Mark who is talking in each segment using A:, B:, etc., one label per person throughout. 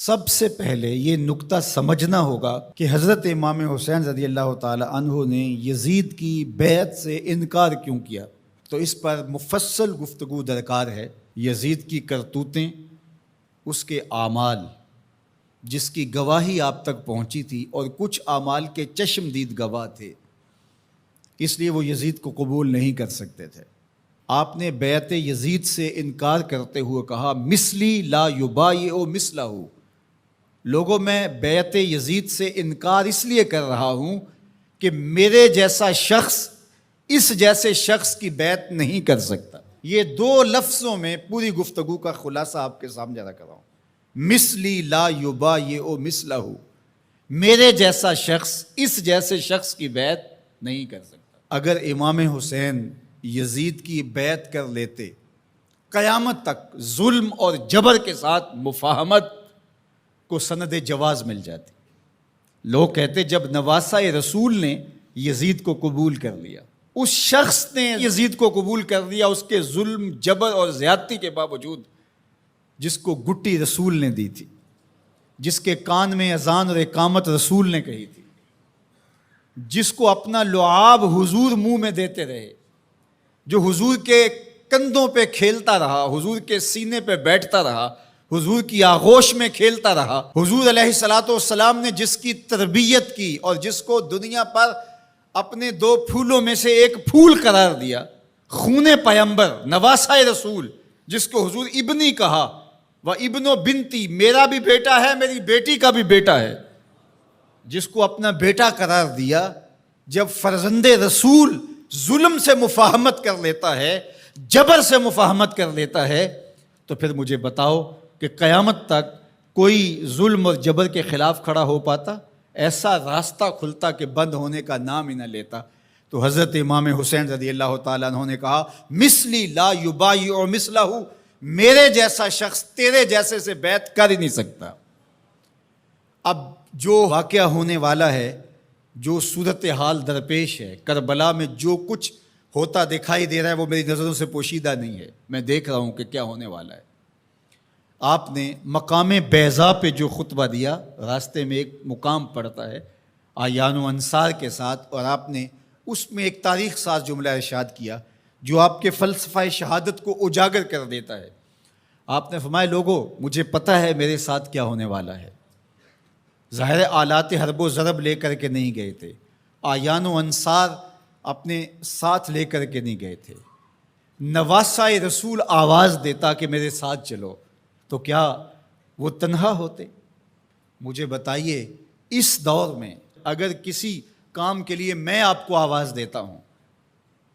A: سب سے پہلے یہ نکتہ سمجھنا ہوگا کہ حضرت امام حسین رضی اللہ تعالی عنہ نے یزید کی بیعت سے انکار کیوں کیا، تو اس پر مفصل گفتگو درکار ہے۔ یزید کی کرتوتیں، اس کے اعمال جس کی گواہی آپ تک پہنچی تھی، اور کچھ اعمال کے چشمدید گواہ تھے، اس لیے وہ یزید کو قبول نہیں کر سکتے تھے۔ آپ نے بیعت یزید سے انکار کرتے ہوئے کہا مثلی لا یبایع مثلہ، لوگوں میں بیعت یزید سے انکار اس لیے کر رہا ہوں کہ میرے جیسا شخص اس جیسے شخص کی بیعت نہیں کر سکتا۔ یہ دو لفظوں میں پوری گفتگو کا خلاصہ آپ کے سامنے رکھ رہا ہوں۔ مثلی لا یبایع مثلہ، میرے جیسا شخص اس جیسے شخص کی بیعت نہیں کر سکتا۔ اگر امام حسین یزید کی بیعت کر لیتے، قیامت تک ظلم اور جبر کے ساتھ مفاہمت کو سند جواز مل جاتی۔ لوگ کہتے جب نواسہ رسول نے یزید کو قبول کر لیا، اس شخص نے یزید کو قبول کر لیا، اس کے ظلم جبر اور زیادتی کے باوجود، جس کو گٹی رسول نے دی تھی، جس کے کان میں اذان اور اقامت رسول نے کہی تھی، جس کو اپنا لعاب حضور منہ میں دیتے رہے، جو حضور کے کندھوں پہ کھیلتا رہا، حضور کے سینے پہ بیٹھتا رہا، حضور کی آغوش میں کھیلتا رہا، حضور علیہ الصلوۃ والسلام نے جس کی تربیت کی اور جس کو دنیا پر اپنے دو پھولوں میں سے ایک پھول قرار دیا، خون پیمبر، نواسہ رسول، جس کو حضور ابنی کہا، وہ ابن و بنتی، میرا بھی بیٹا ہے، میری بیٹی کا بھی بیٹا ہے، جس کو اپنا بیٹا قرار دیا۔ جب فرزند رسول ظلم سے مفاہمت کر لیتا ہے، جبر سے مفاہمت کر لیتا ہے، تو پھر مجھے بتاؤ کہ قیامت تک کوئی ظلم اور جبر کے خلاف کھڑا ہو پاتا؟ ایسا راستہ کھلتا کہ بند ہونے کا نام ہی نہ لیتا۔ تو حضرت امام حسین رضی اللہ تعالیٰ عنہ نے کہا مثلی لا یبایع مثلہ، میرے جیسا شخص تیرے جیسے سے بیعت کر ہی نہیں سکتا۔ اب جو واقعہ ہونے والا ہے، جو صورتحال درپیش ہے، کربلا میں جو کچھ ہوتا دکھائی دے رہا ہے، وہ میری نظروں سے پوشیدہ نہیں ہے۔ میں دیکھ رہا ہوں کہ کیا ہونے والا ہے۔ آپ نے مقام بیضا پہ جو خطبہ دیا، راستے میں ایک مقام پڑتا ہے اعیان و انصار کے ساتھ، اور آپ نے اس میں ایک تاریخ ساز جملہ ارشاد کیا جو آپ کے فلسفہ شہادت کو اجاگر کر دیتا ہے۔ آپ نے فرمایا لوگوں، مجھے پتہ ہے میرے ساتھ کیا ہونے والا ہے۔ ظاہر آلات حرب و ضرب لے کر کے نہیں گئے تھے، اعیان و انصار اپنے ساتھ لے کر کے نہیں گئے تھے۔ نواسہ رسول آواز دیتا کہ میرے ساتھ چلو، تو کیا وہ تنہا ہوتے؟ مجھے بتائیے، اس دور میں اگر کسی کام کے لیے میں آپ کو آواز دیتا ہوں،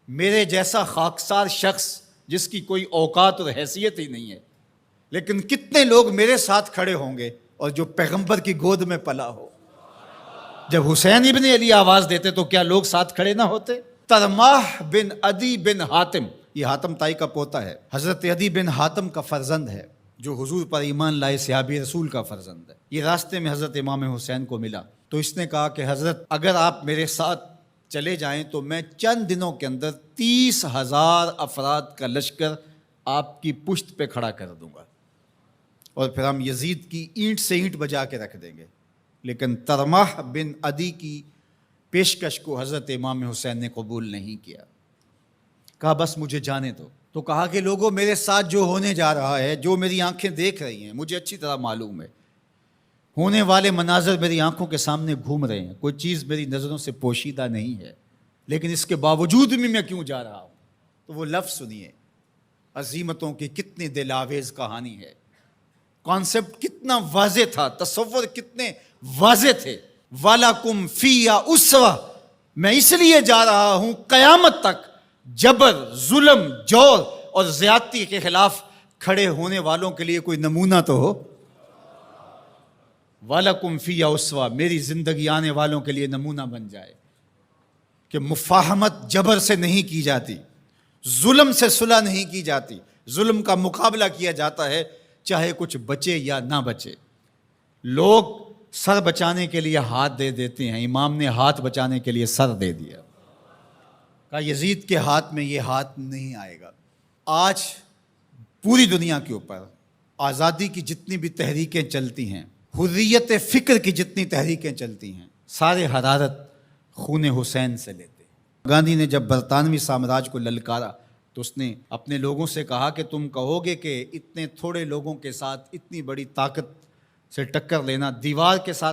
A: میرے جیسا خاکسار شخص جس کی کوئی اوقات اور حیثیت ہی نہیں ہے، لیکن کتنے لوگ میرے ساتھ کھڑے ہوں گے، اور جو پیغمبر کی گود میں پلا ہو۔ جب حسین ابن علی آواز دیتے تو کیا لوگ ساتھ کھڑے نہ ہوتے؟ ترماح بن عدی بن حاتم، یہ حاتم تائی کا پوتا ہے، حضرت عدی بن حاتم کا فرزند ہے، جو حضور پر ایمان لائے صحابی رسول کا فرزند ہے۔ یہ راستے میں حضرت امام حسین کو ملا، تو اس نے کہا کہ حضرت اگر آپ میرے ساتھ چلے جائیں تو میں چند دنوں کے اندر 30,000 افراد کا لشکر آپ کی پشت پہ کھڑا کر دوں گا، اور پھر ہم یزید کی اینٹ سے اینٹ بجا کے رکھ دیں گے۔ لیکن ترماح بن عدی کی پیشکش کو حضرت امام حسین نے قبول نہیں کیا، کہا بس مجھے جانے دو۔ تو کہا کہ لوگوں، میرے ساتھ جو ہونے جا رہا ہے، جو میری آنکھیں دیکھ رہی ہیں، مجھے اچھی طرح معلوم ہے، ہونے والے مناظر میری آنکھوں کے سامنے گھوم رہے ہیں، کوئی چیز میری نظروں سے پوشیدہ نہیں ہے، لیکن اس کے باوجود بھی میں کیوں جا رہا ہوں؟ تو وہ لفظ سنیے، عزیمتوں کی کتنی دل آویز کہانی ہے، کانسیپٹ کتنا واضح تھا، تصور کتنے واضح تھے۔ وَلَكُمْ فِيَّ أُسْوَةٌ، میں اس لیے جا رہا ہوں قیامت تک جبر، ظلم، جور اور زیادتی کے خلاف کھڑے ہونے والوں کے لیے کوئی نمونہ تو ہو۔ وَلَكُمْ فِيَّ أُسْوَةٌ، میری زندگی آنے والوں کے لیے نمونہ بن جائے کہ مفاہمت جبر سے نہیں کی جاتی، ظلم سے صلح نہیں کی جاتی، ظلم کا مقابلہ کیا جاتا ہے، چاہے کچھ بچے یا نہ بچے۔ لوگ سر بچانے کے لیے ہاتھ دے دیتے ہیں، امام نے ہاتھ بچانے کے لیے سر دے دیا، کہا یزید کے ہاتھ میں یہ ہاتھ نہیں آئے گا۔ آج پوری دنیا کے اوپر آزادی کی جتنی بھی تحریکیں چلتی ہیں، حریت فکر کی جتنی تحریکیں چلتی ہیں، سارے حرارت خون حسین سے لیتے ہیں۔ گاندھی نے جب برطانوی سامراج کو للکارا تو اس نے اپنے لوگوں سے کہا کہ تم کہو گے کہ اتنے تھوڑے لوگوں کے ساتھ اتنی بڑی طاقت سے ٹکر لینا، دیوار کے ساتھ